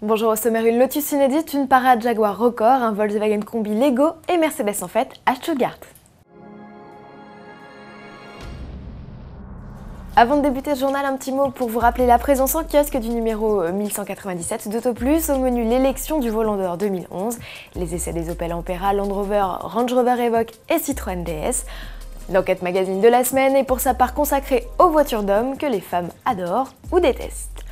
Bonjour, au sommaire, une Lotus inédite, une parade Jaguar record, un Volkswagen Combi Lego et Mercedes en fête à Stuttgart. Avant de débuter ce journal, un petit mot pour vous rappeler la présence en kiosque du numéro 1197 d'Autoplus. Au menu, l'élection du volant d'or 2011, les essais des Opel Ampera, Land Rover, Range Rover Evoque et Citroën DS. L'enquête magazine de la semaine est pour sa part consacrée aux voitures d'hommes que les femmes adorent ou détestent.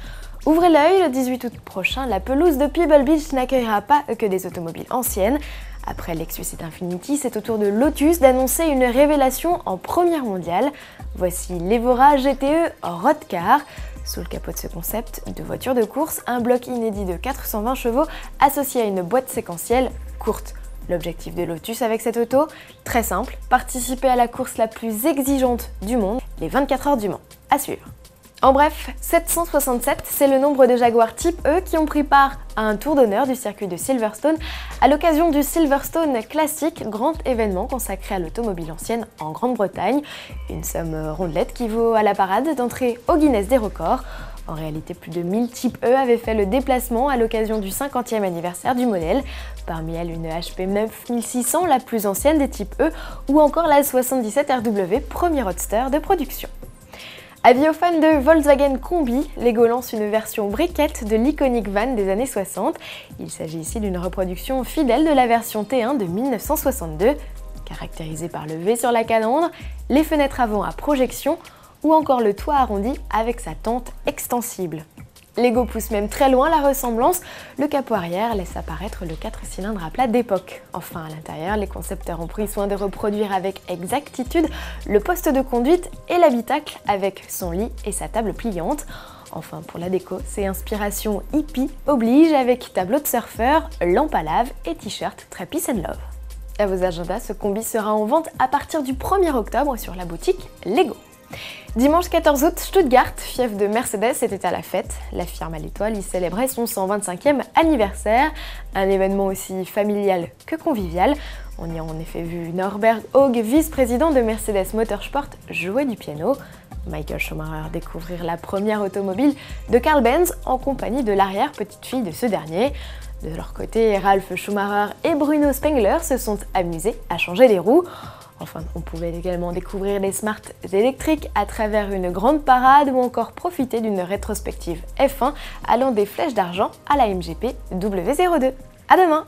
Ouvrez l'œil, le 18 août prochain, la pelouse de Pebble Beach n'accueillera pas que des automobiles anciennes. Après Lexus et Infiniti, c'est au tour de Lotus d'annoncer une révélation en première mondiale. Voici l'Evora GTE Roadcar. Sous le capot de ce concept de voiture de course, un bloc inédit de 420 chevaux associé à une boîte séquentielle courte. L'objectif de Lotus avec cette auto, très simple, participer à la course la plus exigeante du monde, les 24 heures du Mans. À suivre. En bref, 767, c'est le nombre de Jaguar Type E qui ont pris part à un tour d'honneur du circuit de Silverstone à l'occasion du Silverstone Classic, grand événement consacré à l'automobile ancienne en Grande-Bretagne. Une somme rondelette qui vaut à la parade d'entrée au Guinness des records. En réalité, plus de 1000 Type E avaient fait le déplacement à l'occasion du 50e anniversaire du modèle. Parmi elles, une HP 9600, la plus ancienne des Type E, ou encore la 77 RW, premier roadster de production. Avis aux fans de Volkswagen Combi, Lego lance une version briquette de l'iconique van des années 60. Il s'agit ici d'une reproduction fidèle de la version T1 de 1962, caractérisée par le V sur la calandre, les fenêtres avant à projection ou encore le toit arrondi avec sa tente extensible. Lego pousse même très loin la ressemblance, le capot arrière laisse apparaître le 4 cylindres à plat d'époque. Enfin, à l'intérieur, les concepteurs ont pris soin de reproduire avec exactitude le poste de conduite et l'habitacle avec son lit et sa table pliante. Enfin, pour la déco, c'est inspiration hippie oblige avec tableau de surfeur, lampe à lave et t-shirt très peace and love. À vos agendas, ce combi sera en vente à partir du 1er octobre sur la boutique Lego. Dimanche 14 août, Stuttgart, fief de Mercedes, était à la fête. La firme à l'étoile y célébrait son 125e anniversaire, un événement aussi familial que convivial. On y a en effet vu Norbert Haug, vice-président de Mercedes Motorsport, jouer du piano. Michael Schumacher découvrir la première automobile de Carl Benz en compagnie de l'arrière-petite-fille de ce dernier. De leur côté, Ralf Schumacher et Bruno Spengler se sont amusés à changer les roues. Enfin, on pouvait également découvrir les Smart électriques à travers une grande parade ou encore profiter d'une rétrospective F1 allant des flèches d'argent à la MGP W02. À demain!